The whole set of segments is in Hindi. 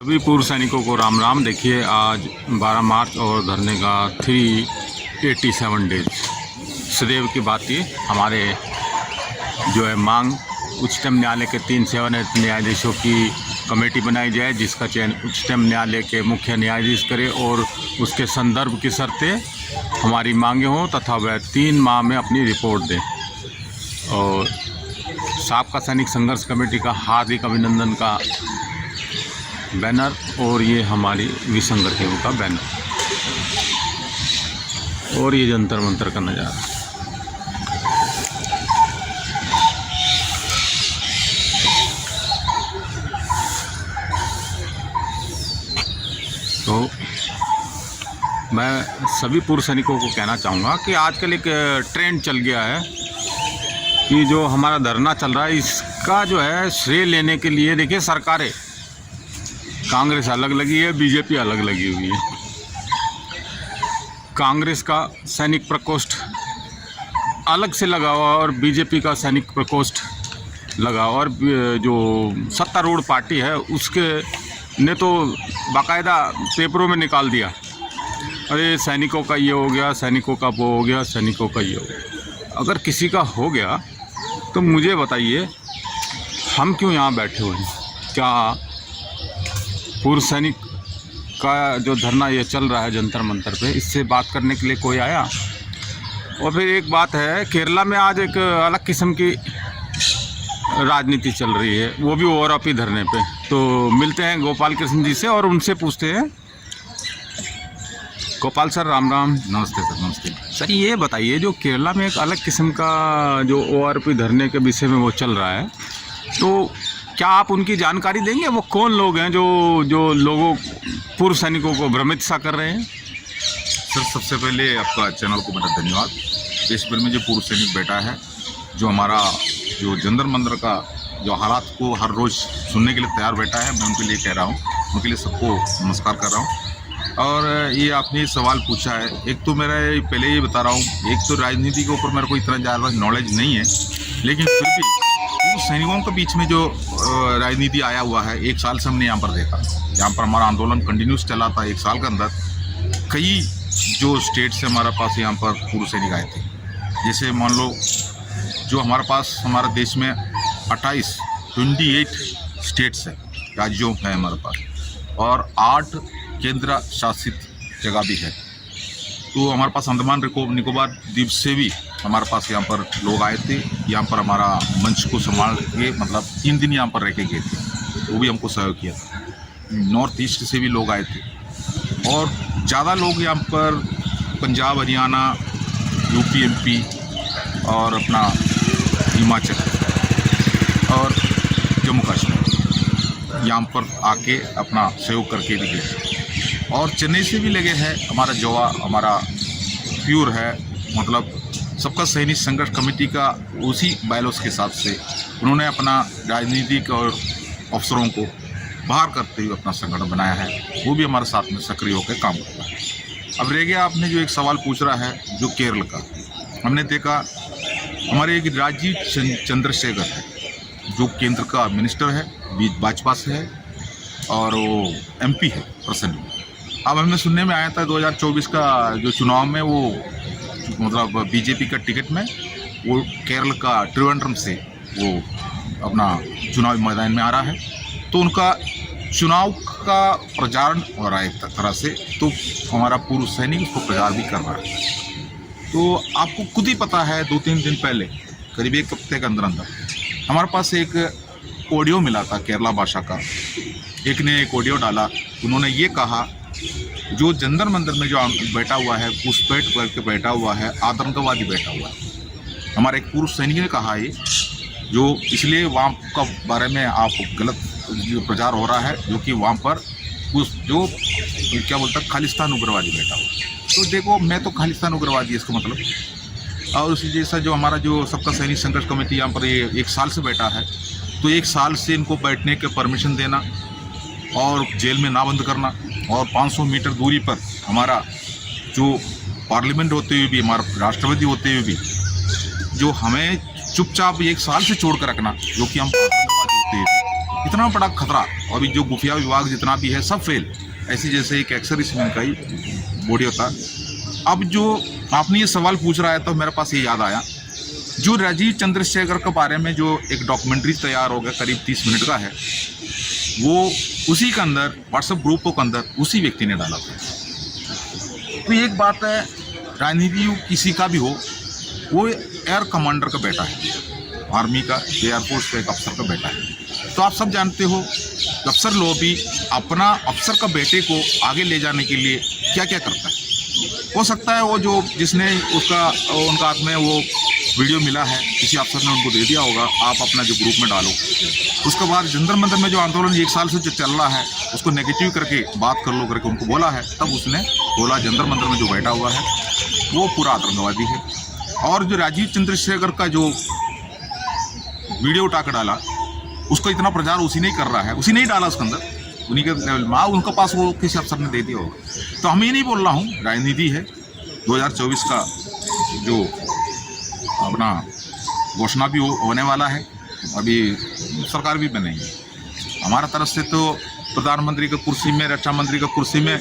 सभी पूर्व सैनिकों को राम राम। देखिए आज 12 मार्च और धरने का 387 डेज। सदैव की बात ये हमारे जो है मांग उच्चतम न्यायालय के 3 सेवानिवृत्त न्यायाधीशों की कमेटी बनाई जाए, जिसका चयन उच्चतम न्यायालय के मुख्य न्यायाधीश करे और उसके संदर्भ की शर्तें हमारी मांगे हों तथा वह 3 माह में अपनी रिपोर्ट दें। और साबका सैनिक संघर्ष कमेटी का हार्दिक अभिनंदन का बैनर और ये हमारी विसंगत टीम का बैनर और ये जंतर मंतर का नज़ारा। तो मैं सभी पूर्व सैनिकों को कहना चाहूँगा कि आजकल एक ट्रेंड चल गया है कि जो हमारा धरना चल रहा है इसका जो है श्रेय लेने के लिए देखिए सरकारें, कांग्रेस अलग लगी है, बीजेपी अलग लगी हुई है। कांग्रेस का सैनिक प्रकोष्ठ अलग से लगा हुआ और बीजेपी का सैनिक प्रकोष्ठ लगा और जो सत्तारूढ़ पार्टी है उसके ने तो बाकायदा पेपरों में निकाल दिया, अरे सैनिकों का ये हो गया, सैनिकों का वो हो गया, सैनिकों का ये हो गया। अगर किसी का हो गया तो मुझे बताइए हम क्यों यहाँ बैठे हुए हैं? क्या पूर्व सैनिक का जो धरना ये चल रहा है जंतर मंतर पे, इससे बात करने के लिए कोई आया? और फिर एक बात है, केरला में आज एक अलग किस्म की राजनीति चल रही है, वो भी ओवरऑपी धरने पे। तो मिलते हैं गोपाल कृष्ण जी से और उनसे पूछते हैं। गोपाल सर राम राम। नमस्ते सर। नमस्ते सर, ये बताइए जो केरला में एक अलग किस्म का जो ओवरऑपी धरने के विषय में वो चल रहा है, तो क्या आप उनकी जानकारी देंगे? वो कौन लोग हैं जो लोगों पूर्व सैनिकों को भ्रमित सा कर रहे हैं? सर, सबसे पहले आपका चैनल को मेरा धन्यवाद। देश भर में जो पूर्व सैनिक बैठा है, जो हमारा जो जंतर मंतर का जो हालात को हर रोज़ सुनने के लिए तैयार बैठा है, मैं उनके लिए कह रहा हूँ, उनके लिए सबको नमस्कार कर रहा हूँ। और ये आपने सवाल पूछा है, एक तो मेरा पहले ये बता रहा हूँ, एक तो राजनीति के ऊपर मेरे को इतना ज़्यादा नॉलेज नहीं है, लेकिन फिर भी पूर्व सैनिकों के बीच में जो राजनीति आया हुआ है, 1 साल से हमने यहाँ पर देखा। यहाँ पर हमारा आंदोलन कंटिन्यूस चला था। 1 साल के अंदर कई जो स्टेट से हमारे पास यहाँ पर पूर्व सैनिक आए थे। जैसे मान लो जो हमारे पास हमारे देश में 28 स्टेट्स है, राज्यों है हमारे पास, और 8 केंद्र शासित जगह भी है। तो हमारे पास अंडमान निकोबार द्वीप से भी हमारे पास यहाँ पर लोग आए थे। यहाँ पर हमारा मंच को संभाल के मतलब 3 दिन यहाँ पर रह के गए थे, वो भी हमको सहयोग किया था। नॉर्थ ईस्ट से भी लोग आए थे और ज़्यादा लोग यहाँ पर पंजाब, हरियाणा, यूपी, एमपी और अपना हिमाचल और जम्मू कश्मीर यहाँ पर आके अपना सहयोग करके भी गए। और चेन्नई से भी लगे हैं हमारा जोआ, हमारा प्योर है, मतलब सबका सैनिक संघर्ष कमेटी का उसी बायलॉस के हिसाब से उन्होंने अपना राजनीतिक और अफसरों को बाहर करते हुए अपना संगठन बनाया है, वो भी हमारे साथ में सक्रिय होकर काम करता है। अब रह गया आपने जो एक सवाल पूछ रहा है जो केरल का, हमने देखा हमारे एक राजीव चंद्रशेखर है जो केंद्र का मिनिस्टर है, भाजपा से है और वो एमपी है प्रसन्न। अब हमें सुनने में आया था 2024 का जो चुनाव में वो मतलब बीजेपी का टिकट में वो केरल का त्रिवेंद्रम से वो अपना चुनावी मैदान में आ रहा है, तो उनका चुनाव का प्रचारण हो रहा है एक तरह से। तो हमारा पूर्व सैनिक उसको प्रचार भी कर रहा है। तो आपको खुद ही पता है 2-3 दिन पहले, करीब 1 हफ्ते के अंदर अंदर हमारे पास एक ऑडियो मिला था केरला भाषा का। एक ने एक ऑडियो डाला, उन्होंने ये कहा जो जंतर मंतर में जो बैठा हुआ है, घुसपैठ करके बैठा हुआ है, आतंकवादी बैठा हुआ है। हमारे एक पूर्व सैनिक ने कहा ये जो इसलिए वहाँ का बारे में आप गलत जो प्रचार हो रहा है, जो कि वहाँ पर उस जो क्या बोलता है खालिस्तान उग्रवादी बैठा हुआ। तो देखो, मैं तो खालिस्तान उग्रवादी इसका मतलब। और उसी जैसा जो हमारा जो सबका सैनिक संघर्ष कमेटी यहाँ पर ये 1 साल से बैठा है, तो 1 साल से इनको बैठने के परमिशन देना और जेल में ना बंद करना, और 500 मीटर दूरी पर हमारा जो पार्लियामेंट होते हुए भी, हमारा राष्ट्रपति होते हुए भी जो हमें चुपचाप 1 साल से छोड़ कर रखना, जो कि हम आतंकवादी होते हैं, इतना बड़ा खतरा, और अभी जो खुफिया विभाग जितना भी है सब फेल, ऐसी जैसे एक एक्सर्विसमैन का ही बॉडी होता। अब जो आपने ये सवाल पूछ रहा है तो मेरे पास ये याद आया, जो राजीव चंद्रशेखर के बारे में जो एक डॉक्यूमेंट्री तैयार हो गया करीब 30 मिनट का है, वो उसी के अंदर व्हाट्सएप ग्रुपों के अंदर उसी व्यक्ति ने डाला था। तो एक बात है, राजनीति किसी का भी हो, वो एयर कमांडर का बेटा है, आर्मी का, एयरफोर्स का एक अफसर का बेटा है। तो आप सब जानते हो अफसर लोग भी अपना अफसर का बेटे को आगे ले जाने के लिए क्या क्या करता है। हो सकता है वो जो जिसने उनका हाथ में वो वीडियो मिला है, किसी अफसर ने उनको दे दिया होगा, आप अपना जो ग्रुप में डालो। उसके बाद जंतर मंतर में जो आंदोलन 1 साल से जो चल रहा है उसको नेगेटिव करके बात कर लो करके उनको बोला है, तब उसने बोला जंतर मंतर में जो बैठा हुआ है वो पूरा आतंकवादी है। और जो राजीव चंद्रशेखर का जो वीडियो उठा कर डाला, उसको इतना प्रचार उसी ने ही कर रहा है, उसी ने ही डाला उसके अंदर, उन्हीं के लेवल में उनके पास वो किसी अफसर ने दे दिया होगा। तो हम ये नहीं बोल रहा हूँ, राजनीति है, 2024 का जो अपना घोषणा भी होने वाला है, अभी सरकार भी बनेगी। हमारा तरफ से तो प्रधानमंत्री की कुर्सी में, रक्षा मंत्री की कुर्सी में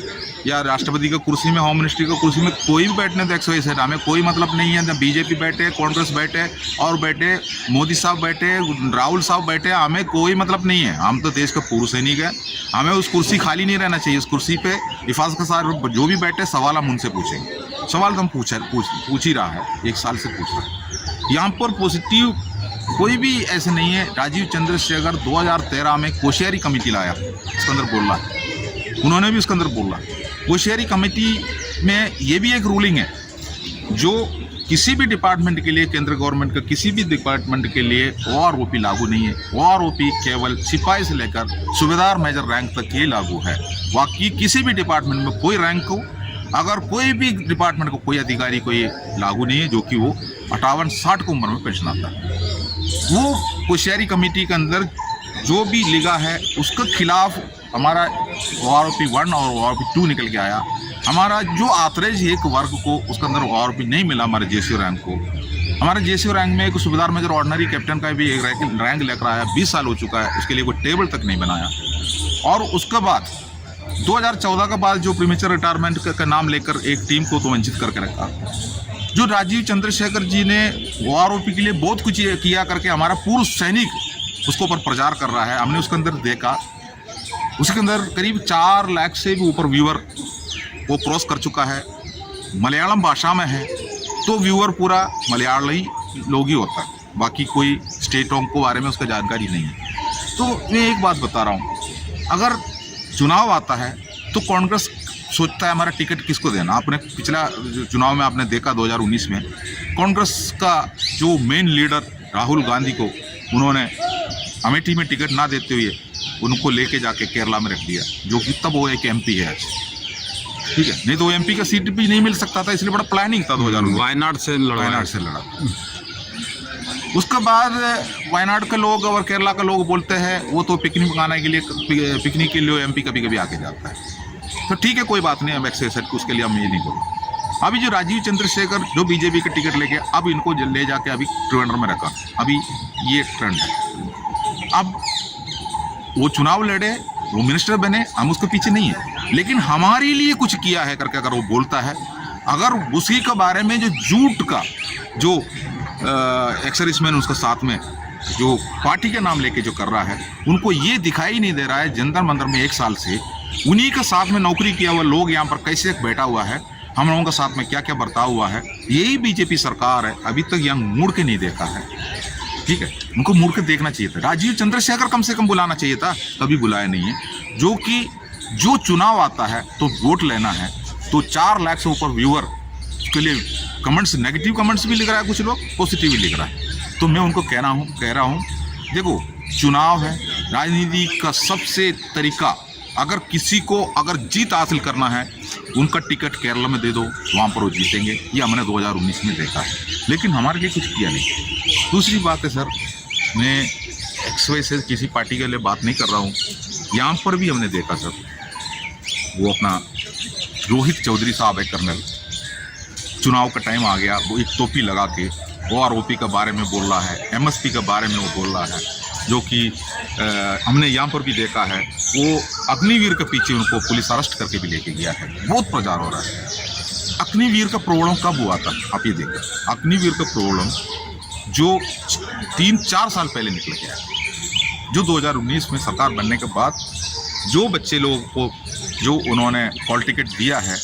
या राष्ट्रपति की कुर्सी में, होम मिनिस्ट्री की कुर्सी में कोई भी बैठने तो एक्सवाइज है, हमें कोई मतलब नहीं है। बीजेपी बैठे, कांग्रेस बैठे और बैठे, मोदी साहब बैठे, राहुल साहब बैठे, हमें कोई मतलब नहीं है। हम तो देश का पूर्व सैनिक है, हमें उस कुर्सी खाली नहीं रहना चाहिए। उस कुर्सी पे हिफाजत के साथ जो भी बैठे सवाल हम उनसे पूछेंगे। सवाल तो हम पूछ ही रहा है, 1 साल से पूछ रहा है। यहाँ पर पॉजिटिव कोई भी ऐसे नहीं है। राजीव चंद्रशेखर 2013 में कोश्यारी कमेटी लाया, इसके अंदर बोल रहा है, उन्होंने भी इसके अंदर बोला। कोश्यारी कमेटी में ये भी एक रूलिंग है, जो किसी भी डिपार्टमेंट के लिए, केंद्र गवर्नमेंट का किसी भी डिपार्टमेंट के लिए OROP लागू नहीं है। OROP केवल सिपाही से लेकर सूबेदार मेजर रैंक तक ही लागू है। बाकी किसी भी डिपार्टमेंट में कोई रैंक को, अगर कोई भी डिपार्टमेंट को कोई अधिकारी को ये लागू नहीं है, जो कि वो 58-60 की उम्र में पेंशन आता है। वो कोश्यारी कमेटी के अंदर जो भी लिखा है उसके खिलाफ हमारा OROP 1 और OROP 2 निकल के आया। हमारा जो आतरेज एक वर्ग को उसके अंदर OROP नहीं मिला, हमारे JCO रैंक को। हमारे JCO रैंक में एक सूबेदार मेजर ऑर्डिनरी कैप्टन का भी एक रैंक लेकर आया, 20 साल हो चुका है, उसके लिए कोई टेबल तक नहीं बनाया। और उसके बाद 2014 के बाद जो प्रीमेच्योर रिटायरमेंट का नाम लेकर एक टीम को तो वंचित करके रखा। जो राजीव चंद्रशेखर जी ने OROP के लिए बहुत कुछ किया करके हमारा पूर्व सैनिक उसको ऊपर प्रचार कर रहा है। हमने उसके अंदर देखा, उसके अंदर करीब 4 लाख से भी ऊपर व्यूअर वो क्रॉस कर चुका है। मलयालम भाषा में है तो व्यूअर पूरा मलयाली लोग ही होता है, बाकी कोई स्टेटों को बारे में उसका जानकारी नहीं है। तो मैं एक बात बता रहा हूँ, अगर चुनाव आता है तो कांग्रेस सोचता है हमारा टिकट किसको देना। आपने पिछला चुनाव में आपने देखा 2019 में कांग्रेस का जो मेन लीडर राहुल गांधी को उन्होंने अमेठी में टिकट ना देते हुए उनको लेके जाके केरला में रख दिया, जो कि तब वो एक MP है आज, ठीक है। नहीं तो वो MP का सीट भी नहीं मिल सकता था, इसलिए बड़ा प्लानिंग था 2019 वायनाड से लड़ा। उसके बाद वायनाड के लोग और केरला के लोग बोलते हैं वो तो पिकनिक मनाने के लिए, पिकनिक के लिए MP कभी कभी आके जाता है। तो ठीक है, कोई बात नहीं, हम एक्सेप्ट उसके लिए हम ये नहीं बोलते। अभी जो राजीव चंद्रशेखर जो बीजेपी का टिकट लेके अब इनको ले जाके अभी त्रिवेंद्रम में रखा, अभी ये ट्रेंड है। अब वो चुनाव लड़े, वो मिनिस्टर बने, हम उसके पीछे नहीं है, लेकिन हमारे लिए कुछ किया है करके अगर वो बोलता है, अगर उसी के बारे में जो झूठ का जो एक्सर्विसमैन उसके साथ में जो पार्टी के नाम लेके जो कर रहा है, उनको ये दिखाई नहीं दे रहा है जंतर मंतर में 1 साल से उन्हीं के साथ में नौकरी किया हुआ लोग यहाँ पर कैसे बैठा हुआ है, हम लोगों के साथ में क्या क्या बर्ताव हुआ है। यही बीजेपी सरकार है, अभी तक यहाँ मुड़ के नहीं देखा है, ठीक है। उनको मुड़ के देखना चाहिए था। राजीव चंद्रशेखर कम से कम बुलाना चाहिए था, कभी बुलाया नहीं है। जो कि जो चुनाव आता है तो वोट लेना है, तो 4 लाख से ऊपर व्यूअर उसके लिए कमेंट्स, नेगेटिव कमेंट्स भी लिख रहा है, कुछ लोग पॉजिटिव भी लिख रहा है। तो मैं उनको कह रहा हूँ देखो, चुनाव है, राजनीति का सबसे तरीका, अगर किसी को अगर जीत हासिल करना है, उनका टिकट केरला में दे दो, वहाँ पर वो जीतेंगे। ये हमने 2019 में देखा है, लेकिन हमारे लिए कुछ किया नहीं। दूसरी बात है सर, मैं XY से किसी पार्टी के लिए बात नहीं कर रहा हूँ। यहाँ पर भी हमने देखा सर, वो अपना रोहित चौधरी साहब है कर्नल, चुनाव का टाइम आ गया, वो एक टोपी लगा के OROP के बारे में बोल रहा है, MSP के बारे में वो बोल रहा है। जो कि हमने यहाँ पर भी देखा है, वो अग्निवीर के पीछे उनको पुलिस अरेस्ट करके भी लेके गया है। बहुत प्रचार हो रहा है। अग्निवीर का प्रॉब्लम कब हुआ था आप ये देखिए, अग्निवीर का प्रॉब्लम जो 3-4 साल पहले निकल गया है, जो 2019 में सरकार बनने के बाद जो बच्चे लोगों को जो उन्होंने हॉल टिकट दिया है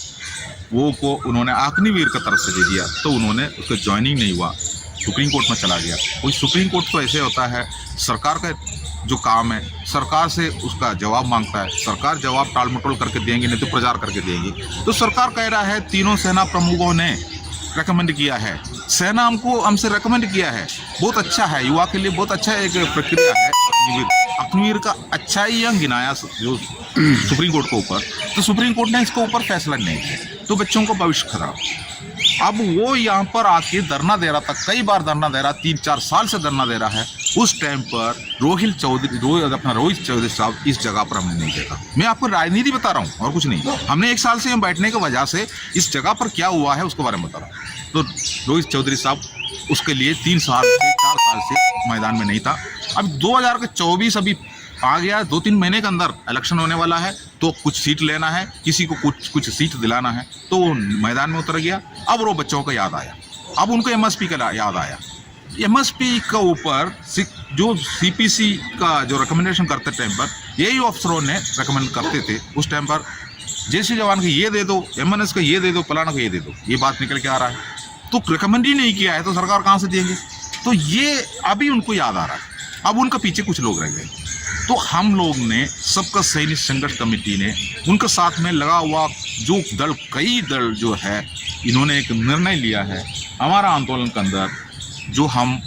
वो को उन्होंने अग्निवीर की तरफ से दे दिया, तो उन्होंने उसका ज्वाइनिंग नहीं हुआ, सुप्रीम कोर्ट में चला गया। कोई सुप्रीम कोर्ट तो ऐसे होता है, सरकार का जो काम है सरकार से उसका जवाब मांगता है, सरकार जवाब टाल मटोल करके देंगे, नहीं तो प्रचार करके देंगे। तो सरकार कह रहा है तीनों सेना प्रमुखों ने रेकमेंड किया है, सेना हमसे रेकमेंड किया है, बहुत अच्छा है, युवा के लिए बहुत अच्छा एक प्रक्रिया है अग्निवीर का, अच्छा ही यंग गिनाया जो सुप्रीम कोर्ट के ऊपर, तो सुप्रीम कोर्ट ने इसके ऊपर फैसला नहीं किया, तो बच्चों को भविष्य खराब। अब वो यहाँ पर आके धरना दे रहा था, कई बार धरना दे रहा, 3-4 साल से धरना दे रहा है। उस टाइम पर रोहित चौधरी साहब इस जगह पर हमने नहीं देखा। मैं आपको राजनीति बता रहा हूँ और कुछ नहीं। हमने 1 साल से यहाँ बैठने की वजह से इस जगह पर क्या हुआ है उसके बारे में बता रहा हूँ। तो रोहित चौधरी साहब उसके लिए 3 साल से 4 साल से मैदान में नहीं था। अब 2024 अभी आ गया, 2-3 महीने के अंदर इलेक्शन होने वाला है, तो कुछ सीट लेना है, किसी को कुछ सीट दिलाना है, तो वो मैदान में उतर गया। अब वो बच्चों को याद आया, अब उनको एमएसपी का याद आया। एमएसपी का ऊपर जो सीपीसी का जो रिकमेंडेशन करते टाइम पर यही अफसरों ने रिकमेंड करते थे उस टाइम पर, जैसे जवान को ये दे दो, एमएनएस का ये दे दो, फलाना को ये दे दो, ये बात निकल के आ रहा है। तो रिकमेंड ही नहीं किया है तो सरकार कहाँ से देंगे? तो ये अभी उनको याद आ रहा है, अब उनके पीछे कुछ लोग रह गए। तो हम लोग ने सबका सैनिक संघर्ष कमेटी ने उनके साथ में लगा हुआ जो दल, कई दल जो है, इन्होंने एक निर्णय लिया है हमारा आंदोलन के अंदर, जो हम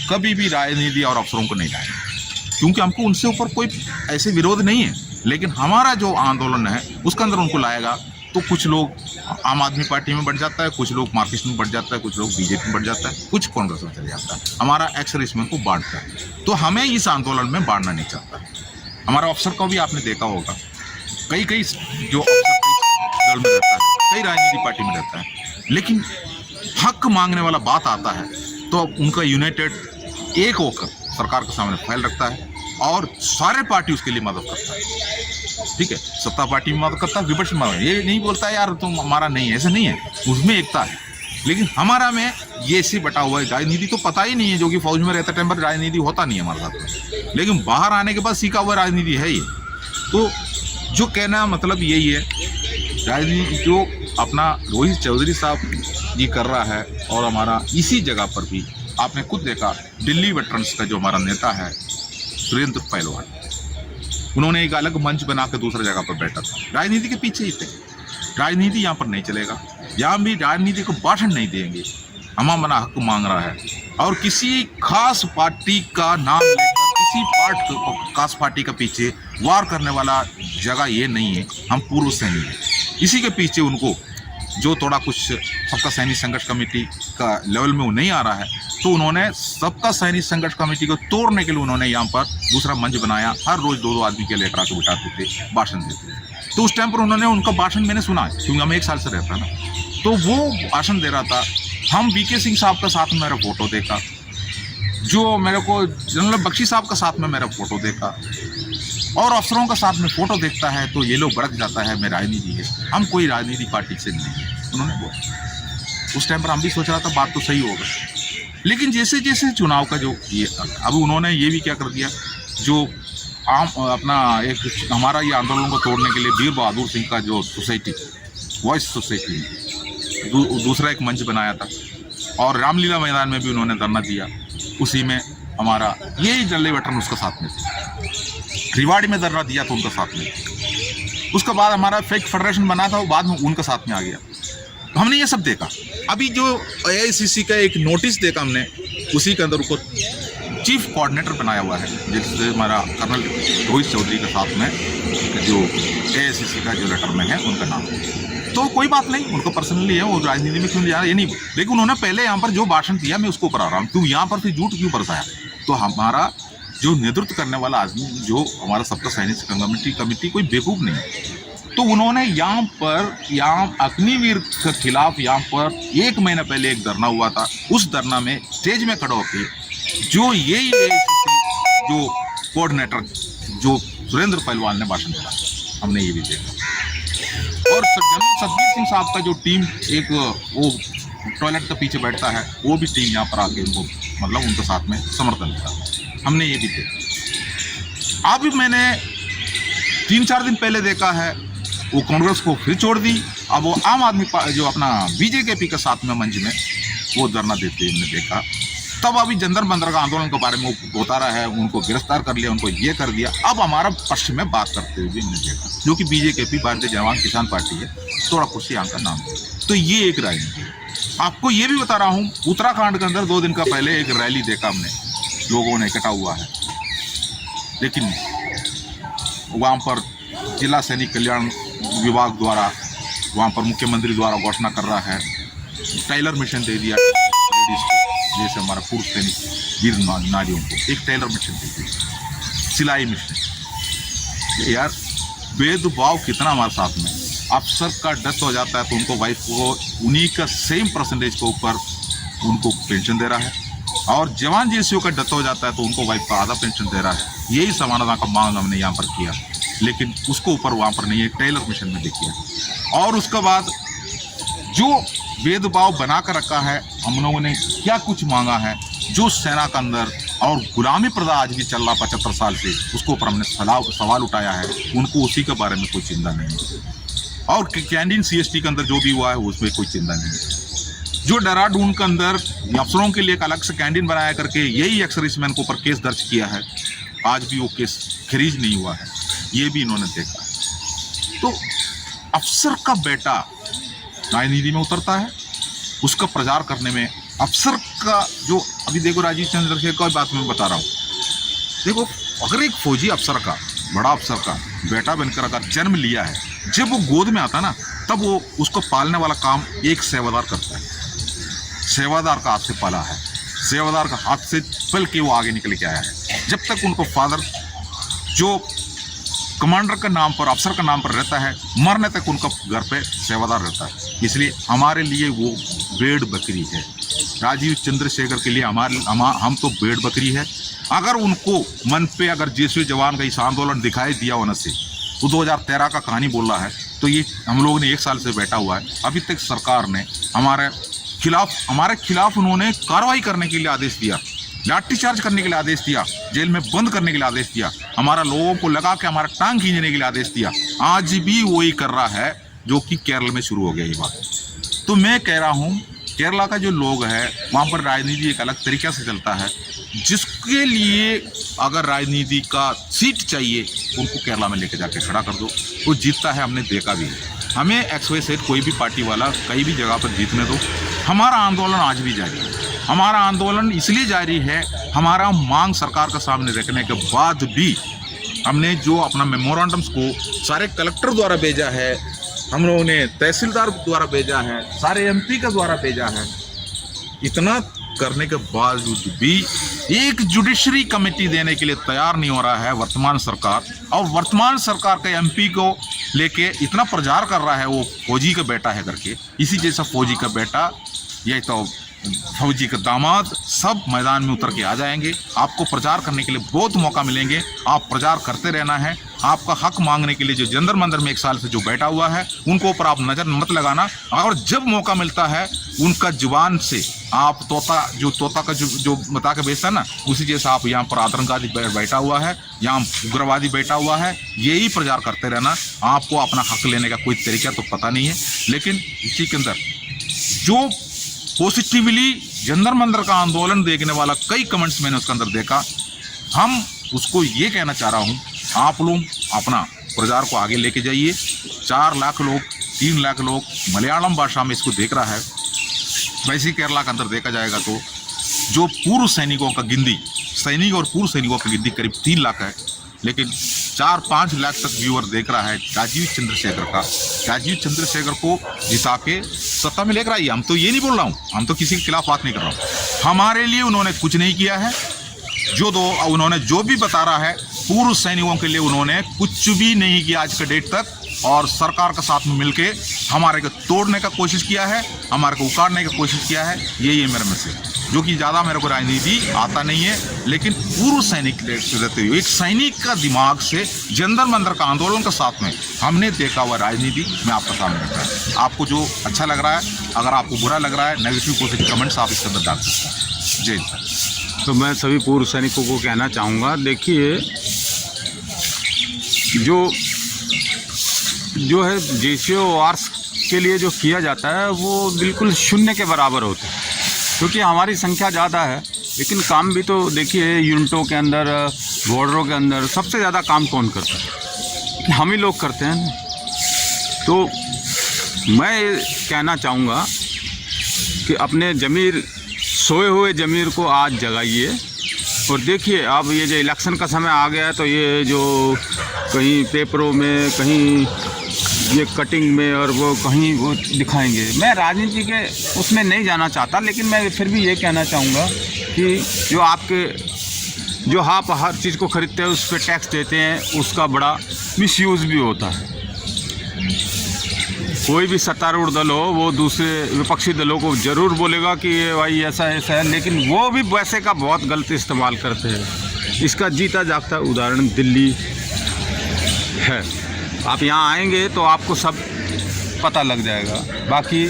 कभी भी राजनीति और अफसरों को नहीं लाएंगे, क्योंकि हमको उनसे ऊपर कोई ऐसे विरोध नहीं है, लेकिन हमारा जो आंदोलन है उसके अंदर उनको लाएगा तो कुछ लोग आम आदमी पार्टी में बढ़ जाता है, कुछ लोग मार्क्सिस्ट में बढ़ जाता है, कुछ लोग बीजेपी में बढ़ जाता है, कुछ कांग्रेस में चले जाता है। हमारा एक्सर इसमें को बांटता है, तो हमें इस आंदोलन में बांटना नहीं चाहता। हमारा अफसर को भी आपने देखा होगा, कई जो अफसर कई दल में रहता है, कई राजनीतिक पार्टी में रहता है, लेकिन हक मांगने वाला बात आता है तो उनका यूनाइटेड एक होकर सरकार के सामने फाइल रखता है और सारे पार्टी उसके लिए मदद करता है। ठीक है, सत्ता पार्टी में मदद करता है, विपक्ष में मदद, ये नहीं बोलता है यार तुम हमारा नहीं है, ऐसा नहीं है, उसमें एकता है। लेकिन हमारा में ये ऐसे बटा हुआ है, राजनीति तो पता ही नहीं है, जो कि फौज में रहते टाइम पर राजनीति होता नहीं है हमारे साथ में, लेकिन बाहर आने के बाद सीखा हुआ राजनीति है ये। तो जो कहना मतलब यही है, राजनीति जो अपना रोहित चौधरी साहब जी कर रहा है, और हमारा इसी जगह पर भी आपने खुद देखा दिल्ली वेटरन्स का जो हमारा नेता है सुरेंद्र पहलवान, उन्होंने एक अलग मंच बना कर दूसरी जगह पर बैठा था, राजनीति के पीछे ही थे। राजनीति यहाँ पर नहीं चलेगा, यहाँ भी राजनीति को भाषण नहीं देंगे, हम अपना हक मांग रहा है। और किसी खास पार्टी का नाम लेकर किसी खास पार्टी के पीछे वार करने वाला जगह ये नहीं है, हम पूर्व सैनिक हैं। इसी के पीछे उनको जो थोड़ा कुछ सबका सैनिक संघर्ष कमेटी का लेवल में वो नहीं आ रहा है, तो उन्होंने सबका सैनिक संघर्ष कमेटी को तोड़ने के लिए उन्होंने यहाँ पर दूसरा मंच बनाया। हर रोज 2-2 आदमी के लेकर आके बिठाते थे, भाषण देते थे। तो उस टाइम पर उन्होंने उनका भाषण मैंने सुना, क्योंकि हम 1 साल से रहता है ना, तो वो भाषण दे रहा था। हम वीके सिंह साहब का साथ में मेरा फोटो देखा, जो मेरे को जनरल बख्शी साहब का साथ में मेरा फोटो देखा, और अफसरों का साथ में फोटो देखता है तो ये लोग भड़क जाता है मैं राजनीति है, हम कोई राजनीति पार्टी से नहीं, उन्होंने बोला। उस टाइम पर हम भी सोच रहा था बात तो सही होगा, लेकिन जैसे जैसे चुनाव का जो ये अब उन्होंने ये भी क्या कर दिया, जो आम अपना एक हमारा ये आंदोलन को तोड़ने के लिए वीर बहादुर सिंह का जो सोसाइटी वॉइस सोसाइटी दूसरा एक मंच बनाया था, और रामलीला मैदान में भी उन्होंने धरना दिया, उसी में हमारा यही दिल्ली वेटरन उसका साथ में थे। रिवाड़ी में धरना दिया तो उनका साथ में, उसके बाद हमारा फेक फेडरेशन बना था वो बाद में उनका साथ में आ गया। तो हमने ये सब देखा। अभी जो AICC का एक नोटिस देखा हमने, उसी के अंदर ऊपर चीफ कोऑर्डिनेटर बनाया हुआ है, जिससे हमारा कर्नल रोहित चौधरी के साथ में जो AICC का जो लेटर में है उनका नाम। तो कोई बात नहीं, उनको पर्सनली है, वो राजनीति में क्यों जा रहा है ये नहीं, लेकिन उन्होंने पहले यहाँ पर जो भाषण दिया मैं उसको करा रहा हूँ, क्यों यहाँ पर फिर झूठ क्यों बरसाया। तो हमारा जो नेतृत्व करने वाला आदमी, जो हमारा सबका सैनिक कमेटी कोई बेवकूफ़ नहीं है, तो उन्होंने यहाँ अग्निवीर के खिलाफ यहाँ पर 1 महीना पहले एक धरना हुआ था। उस धरना में स्टेज में खड़ा होकर जो यही जो कोऑर्डिनेटर जो सुरेंद्र पहलवान ने भाषण दिया, हमने ये भी देखा। और जनरल सतबीर सिंह साहब का जो टीम एक वो टॉयलेट के पीछे बैठता है, वो भी टीम यहाँ पर आके उनको मतलब उनके साथ में समर्थन दिया, हमने ये भी देखा। अभी मैंने 3-4 दिन पहले देखा है वो कांग्रेस को फिर छोड़ दी, अब वो आम आदमी जो अपना बीजेपी के साथ में मंच में वो धरना देते हमने देखा। तब अभी जंतर मंतर का आंदोलन के बारे में वो बता रहा है, उनको गिरफ्तार कर लिया, उनको ये कर दिया। अब हमारा पक्ष में बात करते हुए हमने देखा, जो कि बीजेपी भारतीय जवान किसान पार्टी है, थोड़ा कुछ यहाँ का नाम है। तो ये एक राजनीति है। आपको ये भी बता रहा हूँ, उत्तराखंड के अंदर 2 दिन का पहले एक रैली देखा हमने, लोगों ने इकट्ठा हुआ है, लेकिन वहाँ पर जिला सैनिक कल्याण विभाग द्वारा वहाँ पर मुख्यमंत्री द्वारा घोषणा कर रहा है, टेलर मिशन दे दिया लेडीज को, जैसे हमारा पूर्व सैनिक वीर नारियों को एक टेलर मिशन दे दिया, सिलाई मिशन। यार भेदभाव कितना हमारे साथ में। अफसर का डेथ हो जाता है तो उनको वाइफ को उन्हीं का सेम परसेंटेज के ऊपर उनको पेंशन दे रहा है, और जवान जेसीओ का डेथ हो जाता है तो उनको वाइफ का आधा पेंशन दे रहा है। यही समानता का मांग हमने यहाँ पर किया, लेकिन उसको ऊपर वहाँ पर नहीं है, टेलर मिशन में देखिए। और उसके बाद जो भेदभाव बना कर रखा है, हम लोगों ने क्या कुछ मांगा है, जो सेना के अंदर और गुलामी प्रथा आज भी चल रहा 75 साल से, उसको ऊपर हमने सवाल उठाया है, उनको उसी के बारे में कोई चिंता नहीं है। और कैंटीन CST के अंदर जो भी हुआ है उसमें कोई चिंता नहीं है। जो देहरादून के अंदर अफसरों के लिए एक अलग से कैंटीन बनाया करके यही एक्स-सर्विसमैन के ऊपर केस दर्ज किया है, आज भी वो केस खारिज नहीं हुआ है, ये भी इन्होंने देखा। तो अफसर का बेटा राजनीति में उतरता है, उसका प्रचार करने में अफसर का जो अभी देखो राजीव चंद्रशेखर की बात मैं बता रहा हूँ, देखो अगर एक फौजी अफसर का बड़ा अफसर का बेटा बनकर अगर जन्म लिया है, जब वो गोद में आता ना तब वो उसको पालने वाला काम एक सेवादार करता है। सेवादार का हाथ से पाला है, सेवादार का हाथ से पल के वो आगे निकल के आया है। जब तक उनको फादर जो कमांडर का नाम पर अफसर का नाम पर रहता है, मरने तक उनका घर पे सेवादार रहता है। इसलिए हमारे लिए वो भेड़ बकरी है। राजीव चंद्रशेखर के लिए हम तो भेड़ बकरी है। अगर उनको मन पे अगर जेसीओ जवान का इस आंदोलन दिखाई दिया होने से, वो 2013 का कहानी बोल रहा है, तो ये हम लोग ने 1 साल से बैठा हुआ है। अभी तक सरकार ने हमारे खिलाफ उन्होंने कार्रवाई करने के लिए आदेश दिया, लाठीचार्ज करने के लिए आदेश दिया, जेल में बंद करने के लिए आदेश दिया, हमारा लोगों को लगा के हमारा टांग खींचने के लिए आदेश दिया। आज भी वही कर रहा है जो कि केरल में शुरू हो गया ये बात। तो मैं कह रहा हूँ केरला का जो लोग है वहाँ पर राजनीति एक अलग तरीक़े से चलता है। जिसके लिए अगर राजनीति का सीट चाहिए उनको केरला में लेके जाके खड़ा कर दो, वो जीतता है, हमने देखा भी है। हमें XYZ कोई भी पार्टी वाला कहीं भी जगह पर जीतने दो, हमारा आंदोलन आज भी जारी है। हमारा आंदोलन इसलिए जारी है, हमारा मांग सरकार के सामने रखने के बाद भी हमने जो अपना मेमोरेंडम्स को सारे कलेक्टर द्वारा भेजा है, हम लोगों ने तहसीलदार द्वारा भेजा है, सारे MP के द्वारा भेजा है। इतना करने के बावजूद भी एक जुडिशरी कमेटी देने के लिए तैयार नहीं हो रहा है वर्तमान सरकार। और वर्तमान सरकार के MP को लेके इतना प्रचार कर रहा है वो फौजी का बेटा है करके। इसी जैसा फौजी का बेटा ये तो फौजी का दामाद सब मैदान में उतर के आ जाएंगे। आपको प्रचार करने के लिए बहुत मौका मिलेंगे, आप प्रचार करते रहना है। आपका हक मांगने के लिए जो जंतर मंतर में 1 साल से जो बैठा हुआ है उनको ऊपर आप नज़र मत लगाना, और जब मौका मिलता है उनका जुबान से आप तोता का जो बता के बेचता ना, उसी जैसा आप यहाँ पर आतंकवादी बैठा हुआ है, यहाँ उग्रवादी बैठा हुआ है, यही प्रचार करते रहना। आपको अपना हक लेने का कोई तरीका तो पता नहीं है, लेकिन इसी के अंदर जो पॉजिटिवली जंतर मंतर का आंदोलन देखने वाला कई कमेंट्स मैंने उसके अंदर देखा। हम उसको ये कहना चाह रहा हूँ, आप लोग अपना प्रचार को आगे लेके जाइए। 4 लाख लोग 3 लाख लोग मलयालम भाषा में इसको देख रहा है। वैसे ही केरला के अंदर देखा जाएगा तो जो पूर्व सैनिकों का गिनती, सैनिक और पूर्व सैनिकों की गिनती करीब 3 लाख है, लेकिन 4-5 लाख तक व्यूअर देख रहा है राजीव चंद्रशेखर का। राजीव चंद्रशेखर को जिता के सत्ता में लेकर आइए। हम तो ये नहीं बोल रहा हूँ, हम तो किसी के खिलाफ बात नहीं कर रहा हूँ। हमारे लिए उन्होंने कुछ नहीं किया है। उन्होंने जो भी बता रहा है पूर्व सैनिकों के लिए उन्होंने कुछ भी नहीं किया आज के डेट तक, और सरकार के साथ में मिलके हमारे को तोड़ने का कोशिश किया है, हमारे को उखाड़ने की कोशिश किया है। यही है मेरा मैसेज। जो कि ज़्यादा मेरे को राजनीति आता नहीं है, लेकिन पूर्व सैनिक रहते हुए एक सैनिक का दिमाग से जंतर मंतर का आंदोलन के साथ में हमने देखा हुआ राजनीति मैं आपके सामने रखा है। आपको जो अच्छा लग रहा है, अगर आपको बुरा लग रहा है, नेगेटिव पॉजिटिव कमेंट्स आप इसके अंदर डाल सकते हैं। जय हिंद। तो मैं सभी पूर्व सैनिकों को कहना चाहूँगा, देखिए जो है JCO वार्स के लिए जो किया जाता है वो बिल्कुल शून्य के बराबर होता है, क्योंकि हमारी संख्या ज़्यादा है, लेकिन काम भी तो देखिए यूनिटों के अंदर, बॉर्डरों के अंदर सबसे ज़्यादा काम कौन करता है? हम ही लोग करते हैं ना। तो मैं ये कहना चाहूँगा कि अपने ज़मीर, सोए हुए ज़मीर को आज जगाइए। और देखिए अब ये जो इलेक्शन का समय आ गया है, तो ये जो कहीं पेपरों में, कहीं ये कटिंग में और वो कहीं वो दिखाएंगे, मैं राजनीति के उसमें नहीं जाना चाहता, लेकिन मैं फिर भी ये कहना चाहूँगा कि जो आप हर चीज़ को ख़रीदते हैं उस पर टैक्स देते हैं, उसका बड़ा मिसयूज़ भी होता है। कोई भी सत्तारूढ़ दल हो वो दूसरे विपक्षी दलों को ज़रूर बोलेगा कि ये भाई ऐसा है, लेकिन वो भी पैसे का बहुत गलत इस्तेमाल करते हैं। इसका जीता जागता उदाहरण दिल्ली है। आप यहाँ आएंगे तो आपको सब पता लग जाएगा, बाकी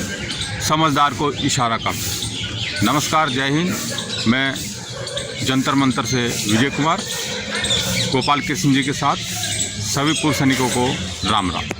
समझदार को इशारा काफ़ी। नमस्कार, जय हिंद। मैं जंतर मंतर से विजय कुमार, गोपाल कृष्ण जी के साथ सभी पूर्व सैनिकों को राम राम।